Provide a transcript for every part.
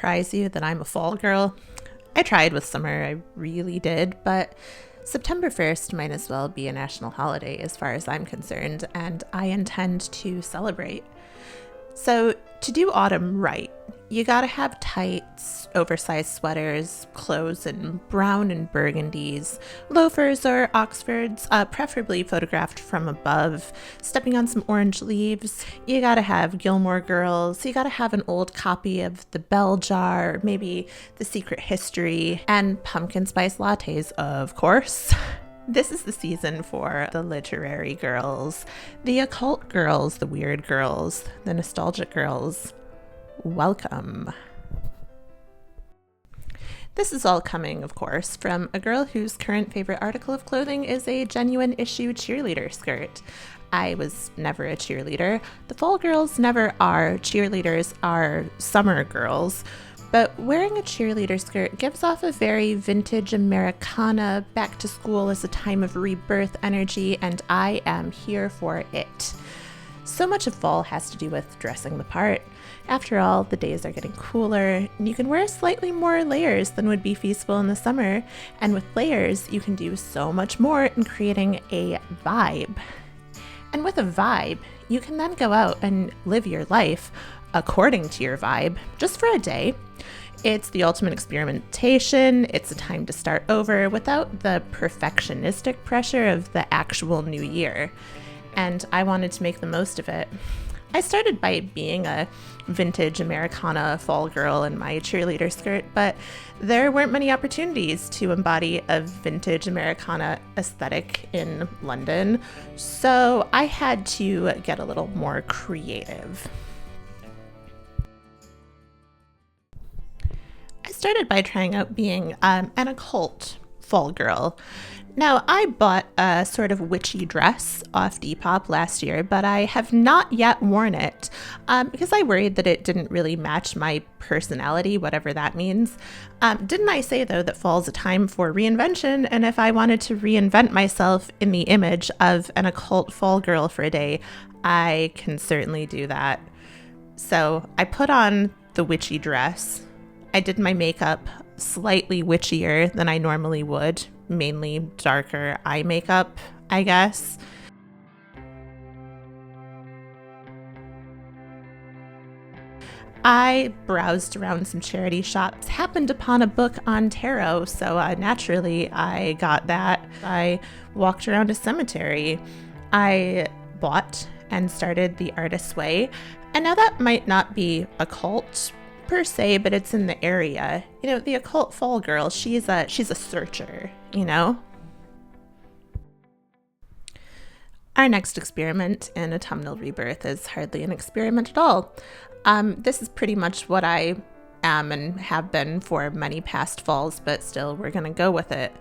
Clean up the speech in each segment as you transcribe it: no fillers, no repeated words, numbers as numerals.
surprise you that I'm a fall girl? I tried with summer, I really did, but September 1st might as well be a national holiday as far as I'm concerned, and I intend to celebrate. So, to do autumn right, you gotta have tights, oversized sweaters, clothes in brown and burgundies, loafers or Oxfords, preferably photographed from above, stepping on some orange leaves. You gotta have Gilmore Girls, you gotta have an old copy of The Bell Jar, or maybe The Secret History, and pumpkin spice lattes, of course. This is the season for the literary girls, the occult girls, the weird girls, the nostalgic girls. Welcome. This is all coming, of course, from a girl whose current favorite article of clothing is a genuine issue cheerleader skirt. I was never a cheerleader. The fall girls never are. Cheerleaders are summer girls. But wearing a cheerleader skirt gives off a very vintage Americana, back to school as a time of rebirth energy, and I am here for it. So much of fall has to do with dressing the part. After all, the days are getting cooler, and you can wear slightly more layers than would be feasible in the summer, and with layers, you can do so much more in creating a vibe. And with a vibe, you can then go out and live your life according to your vibe, just for a day. It's the ultimate experimentation. It's a time to start over without the perfectionistic pressure of the actual new year. And I wanted to make the most of it. I started by being a vintage Americana fall girl in my cheerleader skirt, but there weren't many opportunities to embody a vintage Americana aesthetic in London, so I had to get a little more creative. I started by trying out being an occult fall girl. Now, I bought a sort of witchy dress off Depop last year, but I have not yet worn it because I worried that it didn't really match my personality, whatever that means. Didn't I say, though, that fall's a time for reinvention, and if I wanted to reinvent myself in the image of an occult fall girl for a day, I can certainly do that. So I put on the witchy dress. I did my makeup slightly witchier than I normally would, mainly darker eye makeup, I guess. I browsed around some charity shops, happened upon a book on tarot, so naturally I got that. I walked around a cemetery. I bought and started The Artist's Way, and now that might not be occult per se, but it's in the area. You know, the occult fall girl, she's a searcher, you know? Our next experiment in autumnal rebirth is hardly an experiment at all. This is pretty much what I am and have been for many past falls, but still, we're gonna go with it.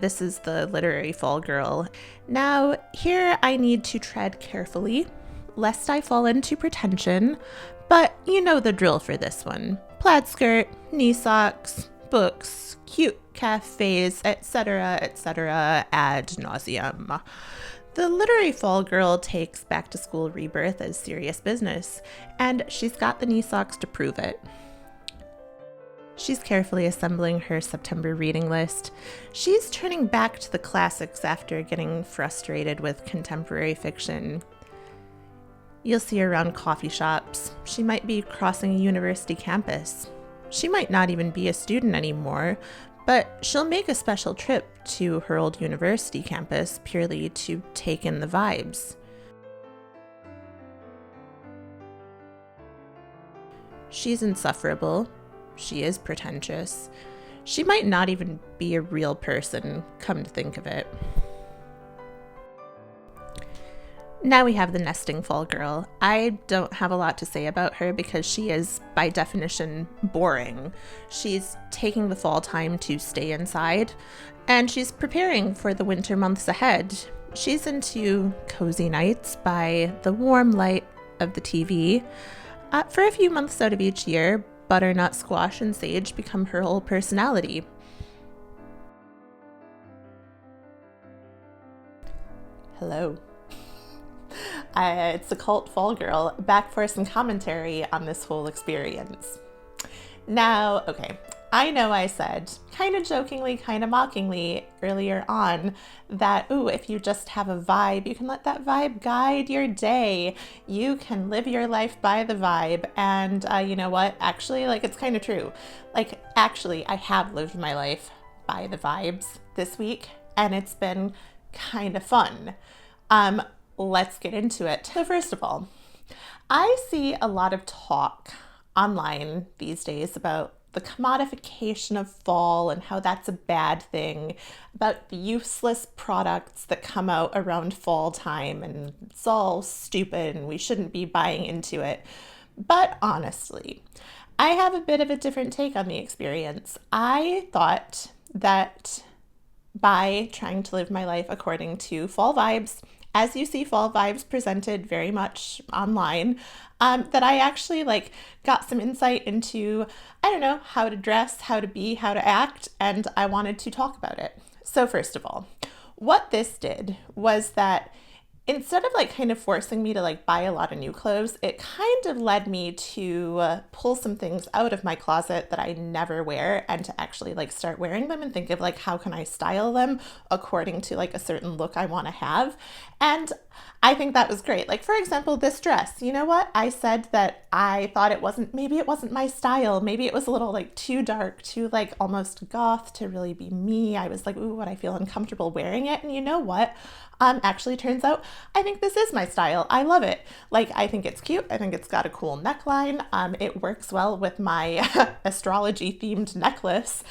This is the literary fall girl. Now, here I need to tread carefully, lest I fall into pretension, but you know the drill for this one. Plaid skirt, knee socks, books, cute cafes, etc., ad nauseum. The literary fall girl takes back to school rebirth as serious business, and she's got the knee socks to prove it. She's carefully assembling her September reading list. She's turning back to the classics after getting frustrated with contemporary fiction. You'll see her around coffee shops. She might be crossing a university campus. She might not even be a student anymore, but she'll make a special trip to her old university campus purely to take in the vibes. She's insufferable. She is pretentious. She might not even be a real person, come to think of it. Now we have the nesting fall girl. I don't have a lot to say about her because she is, by definition, boring. She's taking the fall time to stay inside, and she's preparing for the winter months ahead. She's into cozy nights by the warm light of the TV. For a few months out of each year, butternut squash and sage become her whole personality. Hello. It's Occult Fall Girl, back for some commentary on this whole experience. Now, okay, I know I said, kind of jokingly, kind of mockingly earlier on, that, ooh, if you just have a vibe, you can let that vibe guide your day. You can live your life by the vibe. And you know what? Actually, like, it's kind of true. Like, actually, I have lived my life by the vibes this week, and it's been kind of fun. Let's get into it. So first of all, I see a lot of talk online these days about the commodification of fall and how that's a bad thing, about the useless products that come out around fall time, and it's all stupid and we shouldn't be buying into it. But honestly, I have a bit of a different take on the experience. I thought that by trying to live my life according to fall vibes, as you see fall vibes presented very much online, that I actually like got some insight into, I don't know, how to dress, how to be, how to act, and I wanted to talk about it. So first of all, what this did was that instead of like kind of forcing me to like buy a lot of new clothes, it kind of led me to pull some things out of my closet that I never wear and to actually like start wearing them and think of like, how can I style them according to like a certain look I want to have. And I think that was great. Like, for example, this dress, you know what? I said that I thought maybe it wasn't my style. Maybe it was a little like too dark, too like almost goth to really be me. I was like, ooh, would I feel uncomfortable wearing it? And you know what? Actually turns out I think this is my style. I love it. Like, I think it's cute. I think it's got a cool neckline. It works well with my astrology themed necklace.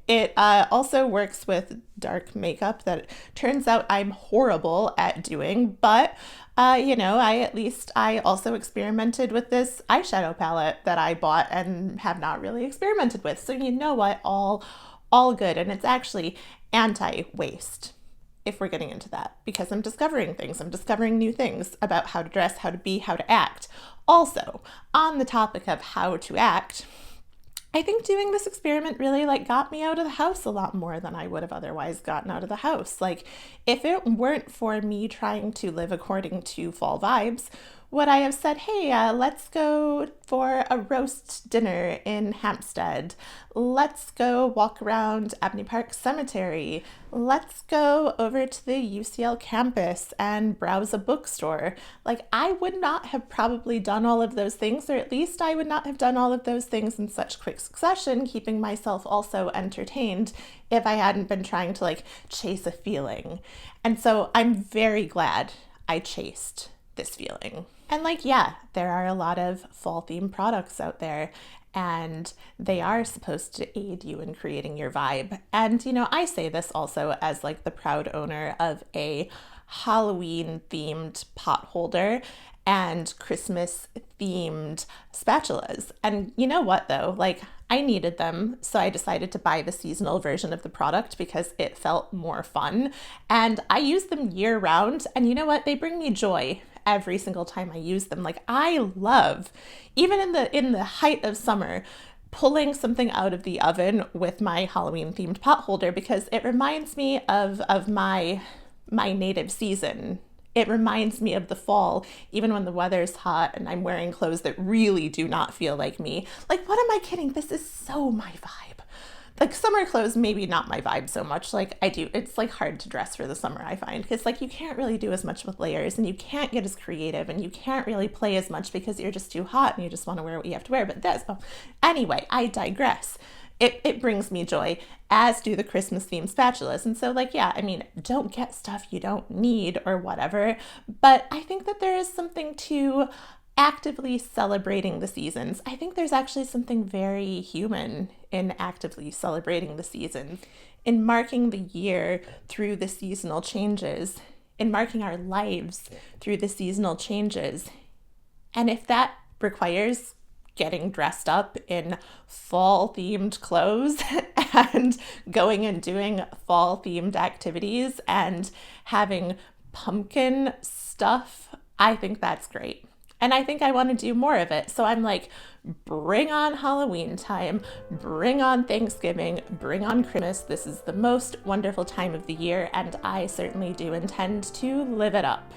It also works with dark makeup that turns out I'm horrible at doing, but I also experimented with this eyeshadow palette that I bought and have not really experimented with. So you know what? All good. And it's actually anti-waste, if we're getting into that, because I'm discovering things. I'm discovering new things about how to dress, how to be, how to act. Also, on the topic of how to act, I think doing this experiment really like got me out of the house a lot more than I would have otherwise gotten out of the house. Like, if it weren't for me trying to live according to fall vibes, would I have said, hey, let's go for a roast dinner in Hampstead. Let's go walk around Abney Park Cemetery. Let's go over to the UCL campus and browse a bookstore. Like, I would not have probably done all of those things, or at least I would not have done all of those things in such quick succession, keeping myself also entertained, if I hadn't been trying to like chase a feeling. And so I'm very glad I chased this feeling. And like, yeah, there are a lot of fall themed products out there, and they are supposed to aid you in creating your vibe. And, you know, I say this also as like the proud owner of a Halloween themed pot holder and Christmas themed spatulas. And you know what though? Like, I needed them, so I decided to buy the seasonal version of the product because it felt more fun. And I use them year round, and you know what? They bring me joy every single time I use them. Like, I love, even in the height of summer, pulling something out of the oven with my Halloween themed pot holder, because it reminds me of my native season. It reminds me of the fall, even when the weather's hot and I'm wearing clothes that really do not feel like me. Like, what am I kidding? This is so my vibe. Like, summer clothes, maybe not my vibe so much. Like, it's like hard to dress for the summer, I find, because like you can't really do as much with layers, and you can't get as creative, and you can't really play as much because you're just too hot and you just want to wear what you have to wear. But anyway, I digress. It brings me joy, as do the Christmas themed spatulas. And so like, yeah, I mean, don't get stuff you don't need or whatever, but I think that there is something to actively celebrating the seasons. I think there's actually something very human in actively celebrating the seasons, in marking the year through the seasonal changes, in marking our lives through the seasonal changes. And if that requires getting dressed up in fall themed clothes and going and doing fall themed activities and having pumpkin stuff, I think that's great. And I think I want to do more of it. So I'm like, bring on Halloween time, bring on Thanksgiving, bring on Christmas. This is the most wonderful time of the year, and I certainly do intend to live it up.